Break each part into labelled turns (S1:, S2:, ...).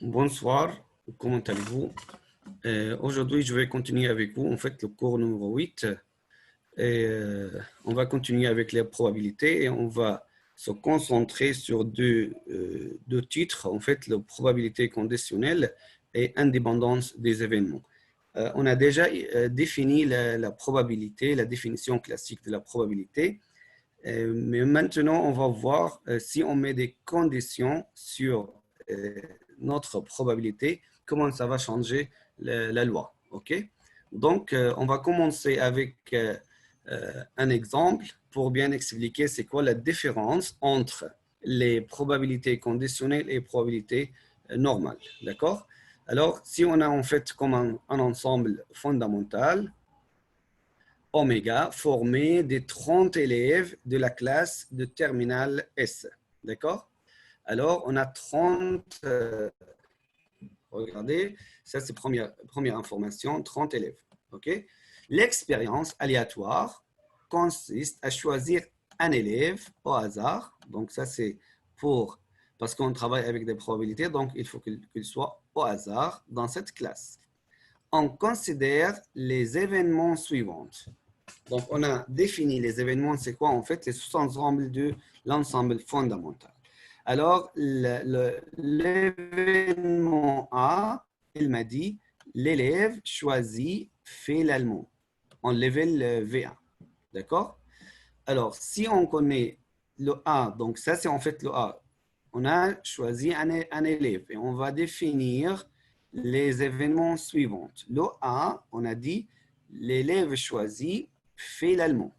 S1: Bonsoir, comment allez-vous? Aujourd'hui, je vais continuer avec vous, en fait, le cours numéro 8. On va continuer avec les probabilités et on va se concentrer sur deux titres, en fait, la probabilité conditionnelle et indépendance des événements. On a déjà défini la probabilité, la définition classique de la probabilité, mais maintenant, on va voir si on met des conditions sur notre probabilité, comment ça va changer la loi. OK? Donc, on va commencer avec un exemple pour bien expliquer c'est quoi la différence entre les probabilités conditionnelles et les probabilités normales. D'accord? Alors, si on a en fait comme un ensemble fondamental, oméga formé des 30 élèves de la classe de terminale S. D'accord? Alors, on a 30 regardez, ça c'est première information, 30 élèves. Okay? L'expérience aléatoire consiste à choisir un élève au hasard. Donc ça c'est parce qu'on travaille avec des probabilités, donc il faut qu'il soit au hasard dans cette classe. On considère les événements suivants. Donc on a défini les événements, c'est quoi en fait? Les sous-ensembles de l'ensemble fondamental. Alors, l'événement A, il m'a dit, l'élève choisi fait l'allemand en level V1. D'accord? Alors, si on connaît le A, donc ça c'est en fait le A, on a choisi un élève et on va définir les événements suivants. Le A, on a dit, l'élève choisi fait l'allemand.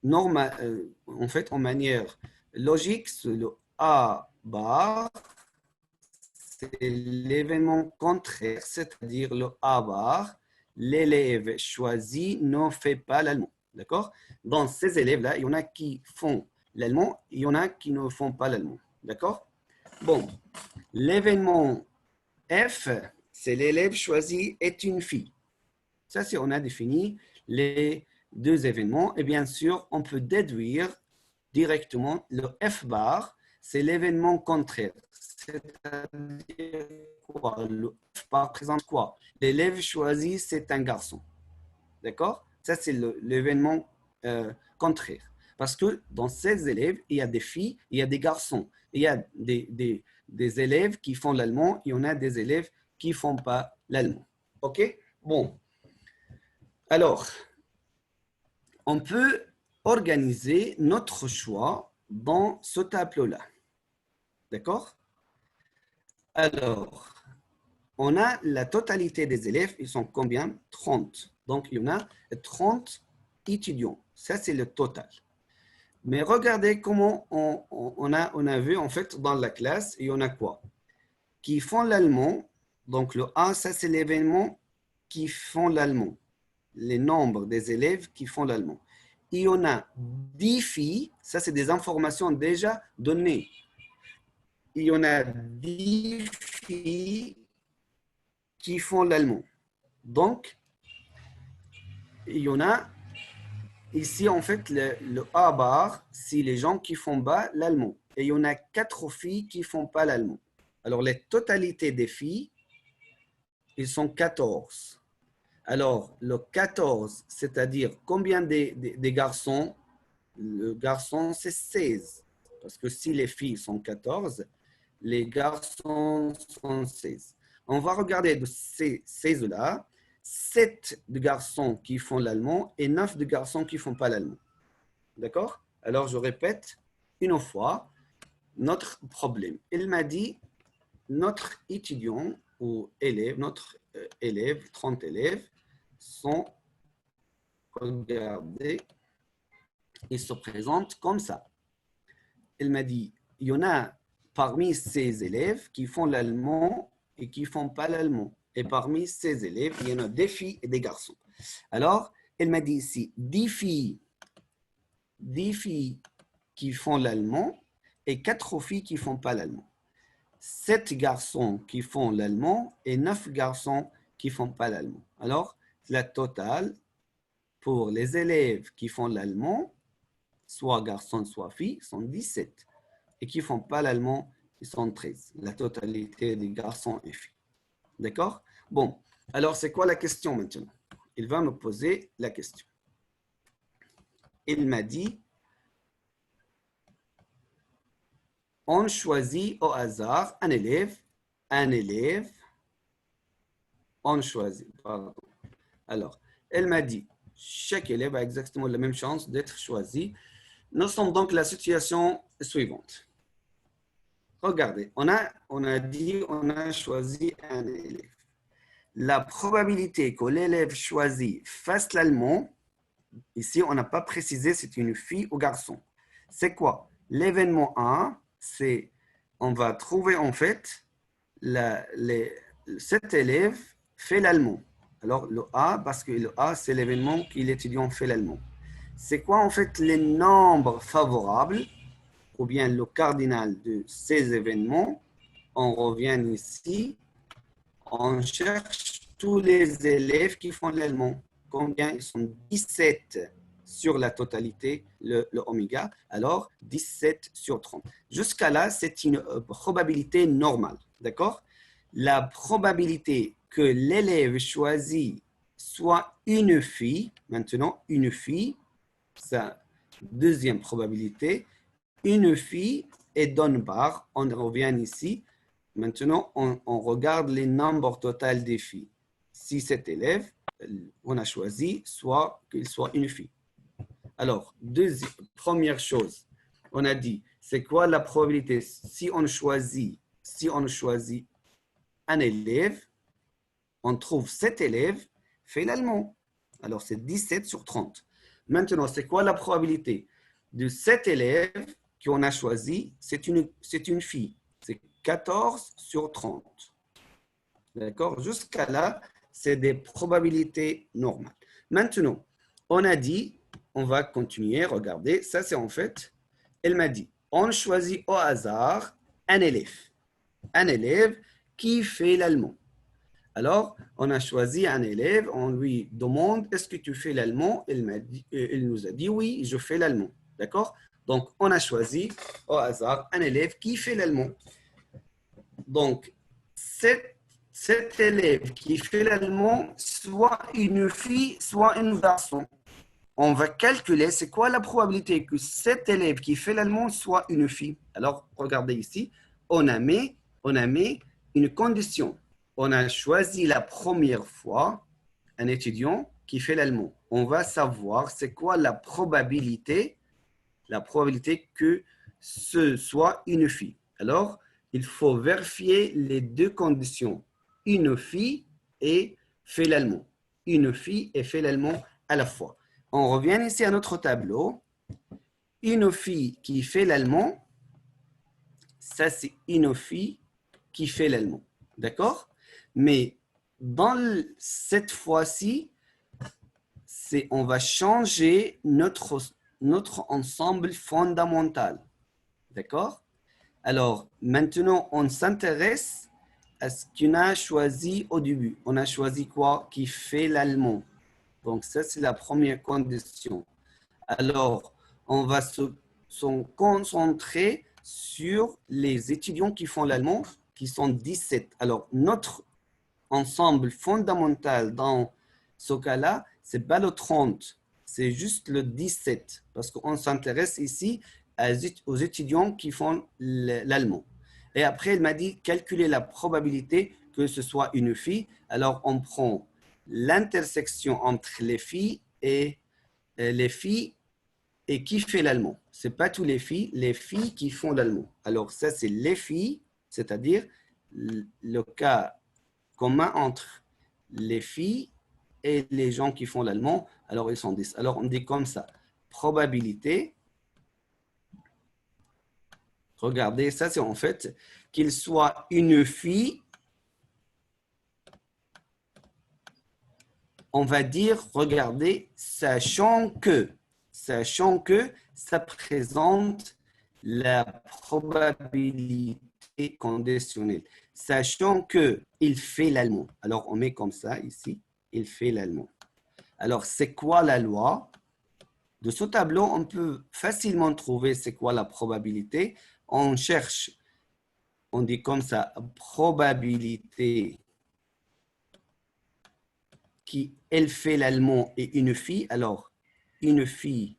S1: En fait, en manière logique, le A bar, c'est l'événement contraire, c'est-à-dire le A bar, l'élève choisi ne fait pas l'allemand. D'accord? Dans ces élèves-là, il y en a qui font l'allemand, il y en a qui ne font pas l'allemand. D'accord? Bon, l'événement F, c'est l'élève choisi est une fille. Ça, c'est on a défini les deux événements. Et bien sûr, on peut déduire directement le F bar, c'est l'événement contraire. C'est-à-dire quoi? Le F bar présente quoi? L'élève choisi, c'est un garçon. D'accord? Ça, c'est l'événement contraire. Parce que dans ces élèves, il y a des filles, il y a des garçons. Il y a des élèves qui font l'allemand, il y en a des élèves qui ne font pas l'allemand. OK? Bon. Alors, on peut organiser notre choix dans ce tableau-là. D'accord? Alors, on a la totalité des élèves, ils sont combien? 30. Donc, il y en a 30 étudiants. Ça, c'est le total. Mais regardez comment on a vu, en fait, dans la classe, il y en a quoi? Qui font l'allemand. Donc, le A, ça, c'est l'événement qui font l'allemand. Les nombres des élèves qui font l'allemand. Il y en a 10 filles, ça c'est des informations déjà données. Il y en a 10 filles qui font l'allemand. Donc, il y en a ici en fait le A bar, c'est les gens qui font pas l'allemand. Et il y en a 4 filles qui font pas l'allemand. Alors, les totalités des filles, ils sont 14. Alors, le 14, c'est-à-dire combien des garçons? Le garçon, c'est 16. Parce que si les filles sont 14, les garçons sont 16. On va regarder de ces 16-là, 7 de garçons qui font l'allemand et 9 de garçons qui ne font pas l'allemand. D'accord? Alors, je répète une fois notre problème. Il m'a dit, notre étudiant ou élève, notre élève, 30 élèves, sont, regardez, ils se présentent comme ça. Elle m'a dit, il y en a parmi ces élèves qui font l'allemand et qui ne font pas l'allemand. Et parmi ces élèves, il y en a des filles et des garçons. Alors, elle m'a dit ici, 10 filles qui font l'allemand et 4 filles qui ne font pas l'allemand. 7 garçons qui font l'allemand et 9 garçons qui ne font pas l'allemand. Alors, la totale pour les élèves qui font l'allemand, soit garçons, soit filles, sont 17. Et qui ne font pas l'allemand, ils sont 13. La totalité des garçons et filles. D'accord? Bon, alors c'est quoi la question maintenant? Il va me poser la question. Il m'a dit, on choisit au hasard un élève, on choisit, pardon. Alors, elle m'a dit, chaque élève a exactement la même chance d'être choisi. Nous sommes donc la situation suivante. Regardez, on a choisi un élève. La probabilité que l'élève choisi fasse l'allemand, ici, on n'a pas précisé si c'est une fille ou garçon. C'est quoi? L'événement 1, c'est, on va trouver en fait, cet élève fait l'allemand. Alors, le A, parce que le A, c'est l'événement que l'étudiant fait l'allemand. C'est quoi en fait les nombres favorables ou bien le cardinal de ces événements? On revient ici, on cherche tous les élèves qui font l'allemand. Combien? Ils sont 17 sur la totalité, le oméga. Alors, 17 sur 30. Jusqu'à là, c'est une probabilité normale. D'accord? La probabilité que l'élève choisi soit une fille, maintenant, une fille, sa deuxième probabilité, une fille est donne par, on revient ici, maintenant on regarde les nombres total des filles. Si cet élève, on a choisi soit qu'il soit une fille. Alors, première chose, on a dit, c'est quoi la probabilité si on choisit un élève, on trouve cet élève fait l'allemand. Alors, c'est 17 sur 30. Maintenant, c'est quoi la probabilité de cet élève qu'on a choisi? C'est une fille. C'est 14 sur 30. D'accord? Jusqu'à là, c'est des probabilités normales. Maintenant, on a dit, on va continuer, regardez, ça c'est en fait, elle m'a dit, on choisit au hasard un élève qui fait l'allemand. Alors, on a choisi un élève, on lui demande, est-ce que tu fais l'allemand? Il nous a dit, oui, je fais l'allemand. D'accord? Donc, on a choisi au hasard un élève qui fait l'allemand. Donc, cet élève qui fait l'allemand, soit une fille, soit un garçon. On va calculer, c'est quoi la probabilité que cet élève qui fait l'allemand soit une fille. Alors, regardez ici, on a mis une condition. On a choisi la première fois un étudiant qui fait l'allemand. On va savoir c'est quoi la probabilité que ce soit une fille. Alors, il faut vérifier les deux conditions. Une fille et fait l'allemand. Une fille et fait l'allemand à la fois. On revient ici à notre tableau. Une fille qui fait l'allemand, ça c'est une fille qui fait l'allemand. D'accord? Mais cette fois-ci, on va changer notre ensemble fondamental. D'accord? Alors, maintenant, on s'intéresse à ce qu'on a choisi au début. On a choisi quoi? Qui fait l'allemand. Donc, ça, c'est la première condition. Alors, on va se concentrer sur les étudiants qui font l'allemand, qui sont 17. Alors, notre ensemble fondamental dans ce cas-là, ce n'est pas le 30, c'est juste le 17, parce qu'on s'intéresse ici aux étudiants qui font l'allemand. Et après, il m'a dit calculer la probabilité que ce soit une fille. Alors, on prend l'intersection entre les filles et qui fait l'allemand. Ce n'est pas tous les filles qui font l'allemand. Alors, ça, c'est les filles, c'est-à-dire le cas commun entre les filles et les gens qui font l'allemand. Alors, ils sont 10. Alors, on dit comme ça. Probabilité. Regardez, ça, c'est en fait qu'il soit une fille. On va dire, regardez, sachant que ça présente la probabilité conditionnelle, sachant qu'il fait l'allemand. Alors, on met comme ça ici, il fait l'allemand. Alors, c'est quoi la loi? De ce tableau, on peut facilement trouver c'est quoi la probabilité. On cherche on dit comme ça, probabilité qui, elle fait l'allemand et une fille. Alors, une fille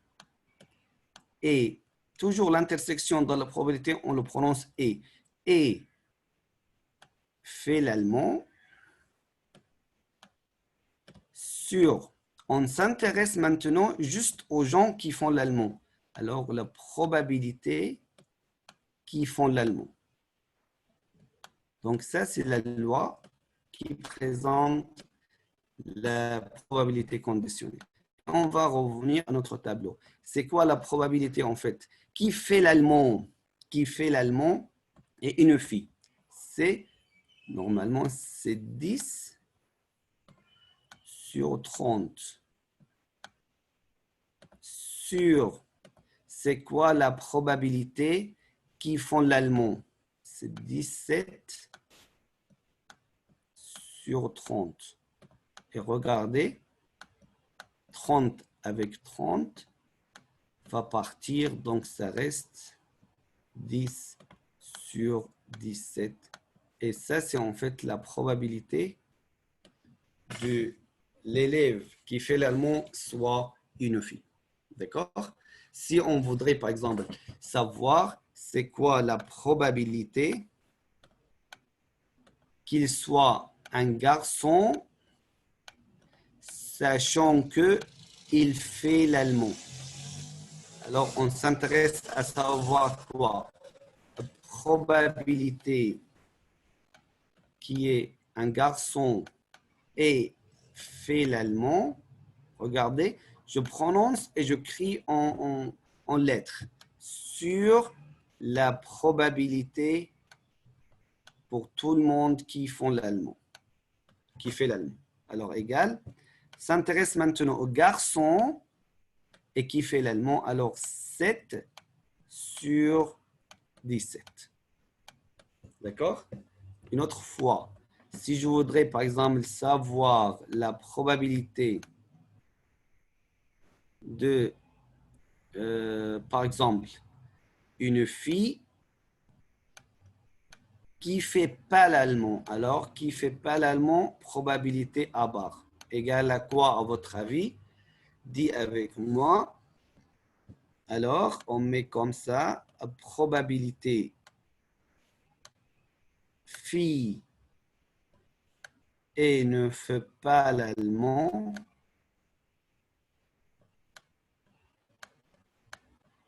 S1: et toujours l'intersection dans la probabilité, on le prononce et fait l'allemand sur, on s'intéresse maintenant juste aux gens qui font l'allemand. Alors, la probabilité qui font l'allemand. Donc, ça, c'est la loi qui présente la probabilité conditionnelle. On va revenir à notre tableau. C'est quoi la probabilité en fait? Qui fait l'allemand? Qui fait l'allemand et une fille? C'est normalement c'est 10 sur 30. Sur, c'est quoi la probabilité qui font l'allemand? C'est 17 sur 30. Et regardez, 30 avec 30 va partir, donc ça reste 10 sur 17. Et ça, c'est en fait la probabilité de l'élève qui fait l'allemand soit une fille. D'accord? Si on voudrait, par exemple, savoir c'est quoi la probabilité qu'il soit un garçon, sachant qu'il fait l'allemand. Alors, on s'intéresse à savoir quoi? La probabilité qui est un garçon et fait l'allemand. Regardez, je prononce et je crie en lettres sur la probabilité pour tout le monde qui font l'allemand, qui fait l'allemand. Alors, égal, s'intéresse maintenant au garçon et qui fait l'allemand. Alors, 7 sur 17. D'accord? Une autre fois, si je voudrais, par exemple, savoir la probabilité de, par exemple, une fille qui ne fait pas l'allemand. Alors, qui ne fait pas l'allemand, probabilité à barre. Égale à quoi, à votre avis? Dis avec moi. Alors, on met comme ça, probabilité fille et ne fait pas l'allemand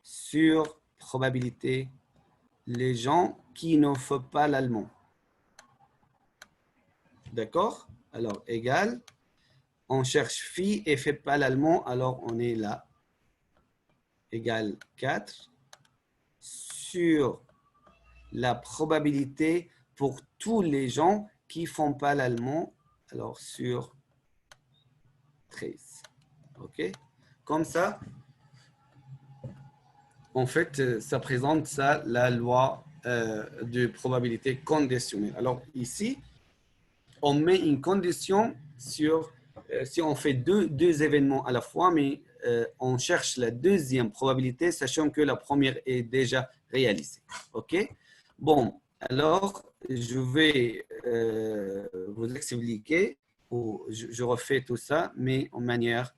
S1: sur probabilité les gens qui ne font pas l'allemand. D'accord? Alors, égal. On cherche fille et fait pas l'allemand, alors on est là. Égal 4 sur la probabilité pour tous les gens qui font pas l'allemand, alors sur 13. OK? Comme ça, en fait, ça présente ça, la loi de probabilité conditionnelle. Alors ici, on met une condition sur, si on fait deux événements à la fois, mais on cherche la deuxième probabilité, sachant que la première est déjà réalisée. OK? Bon, alors, je vais vous expliquer, ou je refais tout ça, mais en manière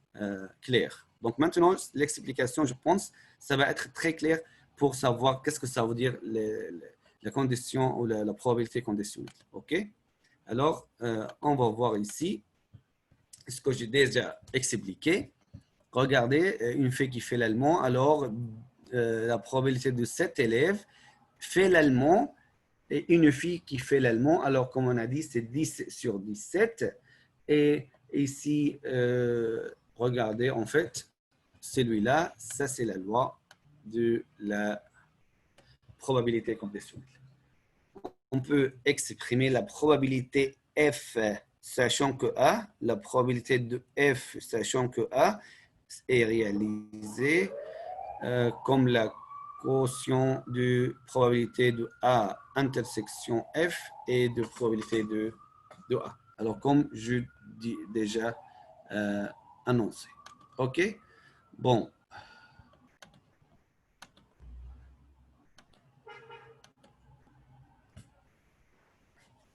S1: claire. Donc maintenant, l'explication, je pense, ça va être très clair pour savoir qu'est-ce que ça veut dire la condition ou la probabilité conditionnelle. OK? Alors, on va voir ici ce que j'ai déjà expliqué. Regardez, une fille qui fait l'allemand, alors la probabilité de 7 élèves fait l'allemand et une fille qui fait l'allemand, alors comme on a dit, c'est 10 sur 17. Et ici, regardez, en fait, celui-là, ça c'est la loi de la probabilité conditionnelle. On peut exprimer la probabilité F sachant que A, la probabilité de F sachant que A est réalisée comme la quotient de probabilité de A intersection F et de probabilité de A. Alors, comme je dis déjà annoncé. OK? Bon.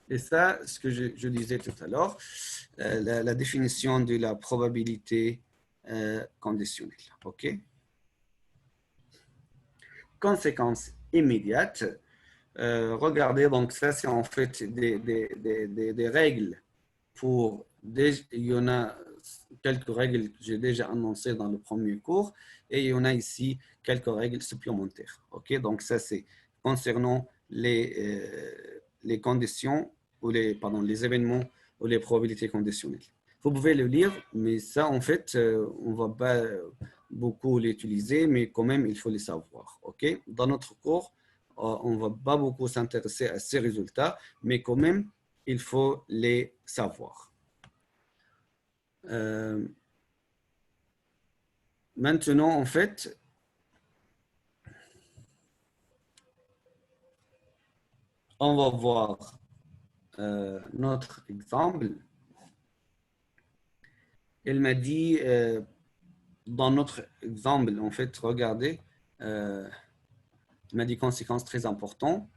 S1: Et ça, ce que je disais tout à l'heure, la définition de la probabilité conditionnelle. OK? Conséquence immédiate. Regardez, donc ça, c'est en fait des règles pour... Il y en a quelques règles que j'ai déjà annoncées dans le premier cours et il y en a ici quelques règles supplémentaires. OK? Donc ça, c'est concernant les conditions ou les événements ou les probabilités conditionnelles. Vous pouvez le lire, mais ça, en fait, on ne va pas beaucoup l'utiliser, mais quand même, il faut les savoir. OK? Dans notre cours, on ne va pas beaucoup s'intéresser à ces résultats, mais quand même, il faut les savoir. Maintenant, en fait, on va voir notre exemple. Elle m'a dit, dans notre exemple, en fait, regardez, elle m'a dit conséquence très importante.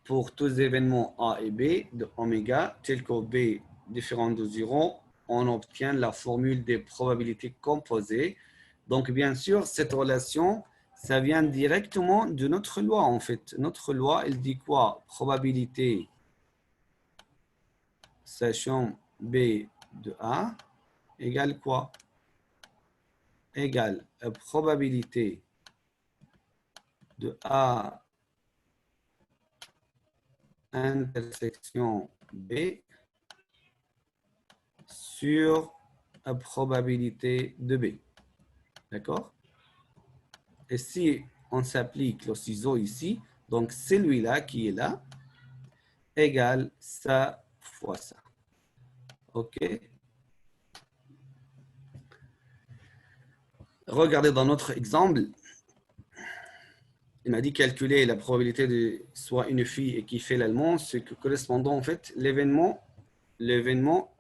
S1: Pour tous les événements A et B de oméga, tel que B différent de 0, on obtient la formule des probabilités composées. Donc, bien sûr, cette relation, ça vient directement de notre loi, en fait. Notre loi, elle dit quoi? Probabilité, sachant B de A, égale quoi? Égale probabilité de A intersection B sur la probabilité de B. D'accord? Et si on s'applique le ciseau ici, donc celui-là qui est là, égale ça fois ça. OK? Regardez dans notre exemple, il m'a dit calculer la probabilité de soit une fille qui fait l'allemand, ce que correspondant en fait l'événement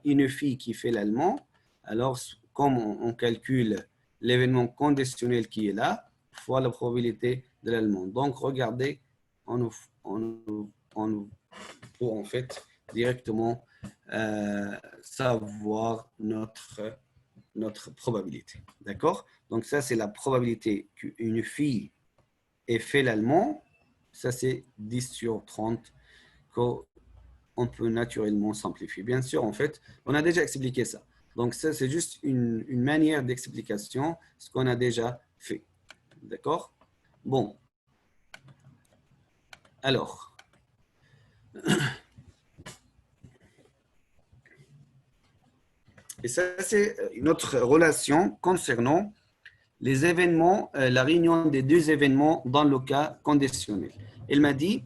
S1: une fille qui fait l'allemand. Alors, comme on calcule l'événement conditionnel qui est là, fois la probabilité de l'allemand. Donc, regardez, on peut en fait directement savoir notre probabilité. D'accord? Donc, ça, c'est la probabilité qu'une fille ait fait l'allemand. Ça, c'est 10 sur 30 qu'on peut naturellement simplifier. Bien sûr, en fait, on a déjà expliqué ça. Donc, ça, c'est juste une manière d'explication, ce qu'on a déjà fait. D'accord? Bon. Alors, et ça, c'est une autre relation concernant les événements, la réunion des deux événements dans le cas conditionnel. Il m'a dit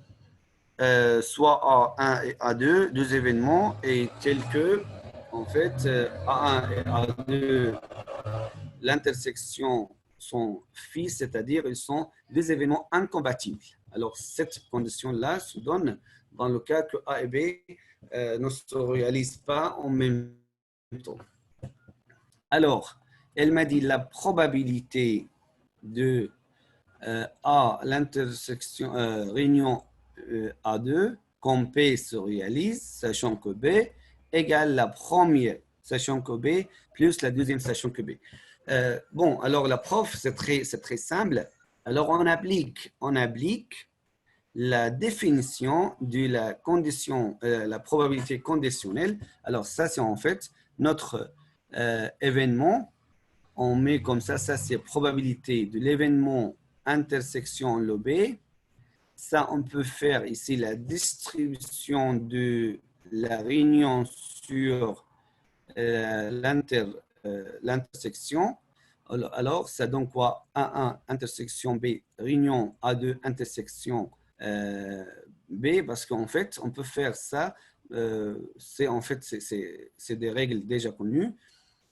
S1: soit A1 et A2, deux événements, et tels que, en fait, A1 et A2, l'intersection sont phi, c'est-à-dire ils sont des événements incompatibles. Alors, cette condition-là se donne dans le cas que A et B ne se réalisent pas en même temps. Alors, elle m'a dit la probabilité de A, l'intersection réunion A2, comme P se réalise, sachant que B égale la première, sachant que B, plus la deuxième, sachant que B. Bon, alors la prof, c'est très simple. Alors, on applique la définition de la condition, la probabilité conditionnelle. Alors, ça, c'est en fait notre événement. On met comme ça c'est probabilité de l'événement intersection lobée. Ça, on peut faire ici la distribution de la réunion sur l'intersection. Alors, ça donne quoi? A1 intersection B, réunion A2 intersection B, parce qu'en fait, on peut faire ça. C'est en fait, c'est des règles déjà connues.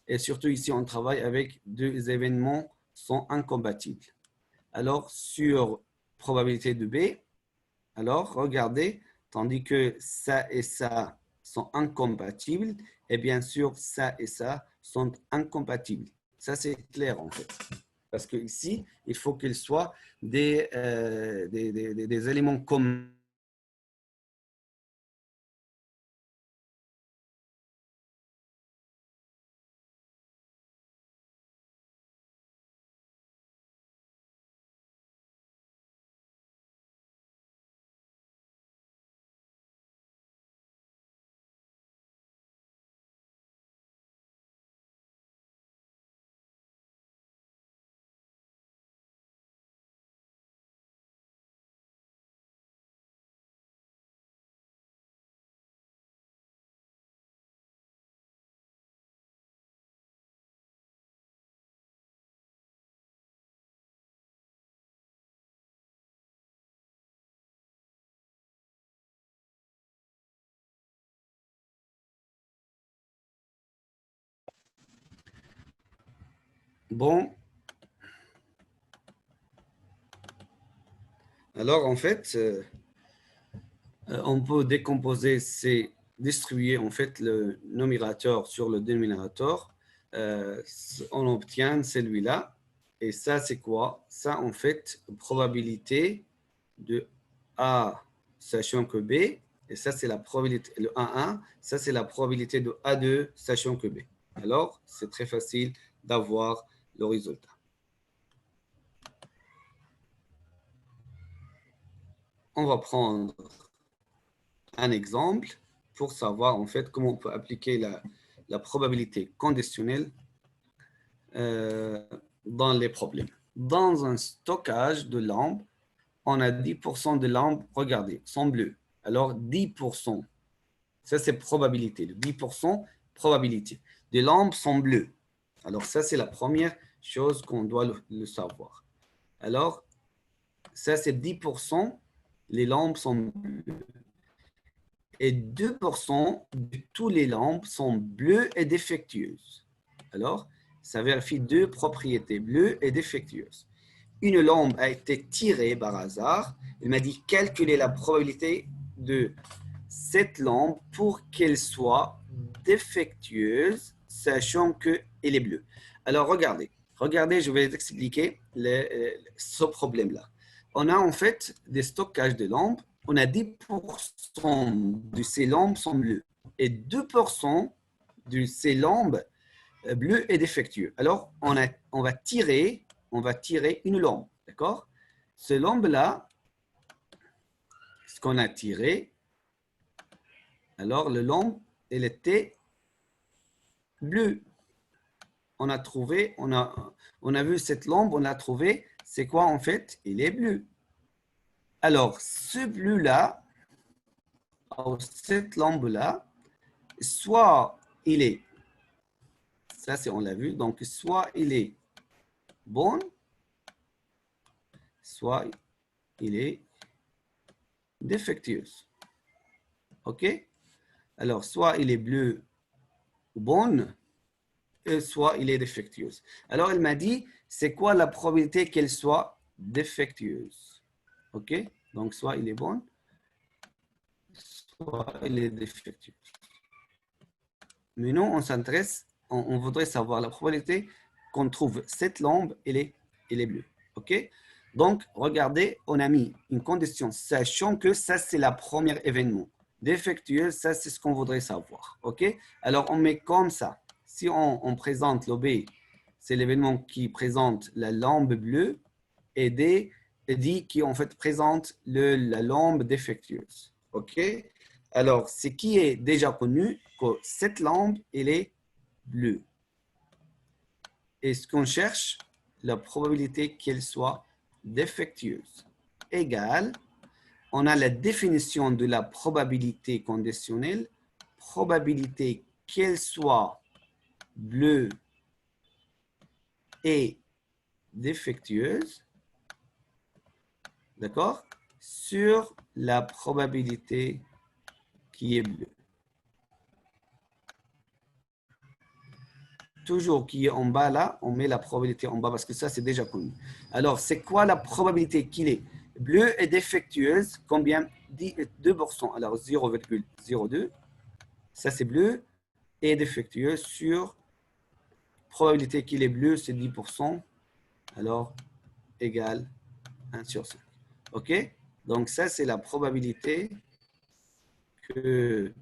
S1: Et surtout ici, on travaille avec deux événements sont incompatibles. Alors, sur probabilité de B, alors regardez, tandis que ça et ça sont incompatibles, et bien sûr, ça et ça sont incompatibles. Ça, c'est clair en fait. Parce que ici, il faut qu'ils soient des éléments communs Bon, alors en fait, on peut décomposer, c'est distribuer en fait le numérateur sur le dénominateur. On obtient celui-là. Et ça, c'est quoi? Ça, en fait, probabilité de A sachant que B. Et ça, c'est la probabilité, le A1, ça, c'est la probabilité de A2 sachant que B. Alors, c'est très facile d'avoir le résultat. On va prendre un exemple pour savoir en fait comment on peut appliquer la probabilité conditionnelle dans les problèmes. Dans un stockage de lampes, on a 10% de lampes, regardez, sont bleues. Alors 10%, ça c'est probabilité. Le 10%, probabilité. Les lampes sont bleues. Alors ça c'est la première chose qu'on doit le savoir. Alors ça c'est 10%, les lampes sont bleues. Et 2% de toutes les lampes sont bleues et défectueuses. Alors, ça vérifie deux propriétés, bleues et défectueuses. Une lampe a été tirée par hasard. Il m'a dit calculer la probabilité de cette lampe pour qu'elle soit défectueuse, sachant qu'elle est bleue. Alors, regardez, je vais expliquer ce problème-là. On a en fait des stockages de lampes. On a 10% de ces lampes sont bleues et 2% de ces lampes bleues est défectueux. Alors, on va tirer une lampe, d'accord? Ce lampe-là, ce qu'on a tiré, alors le lampe, elle était bleue. On a trouvé, on a vu cette lampe, on a trouvé, c'est quoi en fait? Il est bleu. Alors, ce bleu-là, cette lampe-là, soit il est, ça c'est on l'a vu, donc soit il est bon, soit il est défectueux. OK? Alors, soit il est bleu ou bon, et soit il est défectueuse. Alors, elle m'a dit, c'est quoi la probabilité qu'elle soit défectueuse? OK? Donc, soit il est bon, soit il est défectueux. Mais nous, on s'intéresse, on voudrait savoir la probabilité qu'on trouve cette lampe, elle est bleue. OK? Donc, regardez, on a mis une condition, sachant que ça, c'est le premier événement. Défectueuse, ça, c'est ce qu'on voudrait savoir. OK? Alors, on met comme ça. Si on présente l'OB, c'est l'événement qui présente la lampe bleue, et D dit qui en fait présente la lampe défectueuse. OK? Alors, ce qui est déjà connu, que cette lampe, elle est bleue. Et ce qu'on cherche, la probabilité qu'elle soit défectueuse égale, on a la définition de la probabilité conditionnelle, probabilité qu'elle soit bleue et défectueuse, d'accord, sur la probabilité qui est bleue. Toujours qui est en bas là, on met la probabilité en bas parce que ça, c'est déjà connu. Alors, c'est quoi la probabilité qu'il est bleu et défectueuse? Combien? 2%. Alors, 0,02. Ça, c'est bleu et défectueux sur probabilité qu'il est bleu, c'est 10%. Alors, égale 1 sur 5. OK? Donc, ça, c'est la probabilité que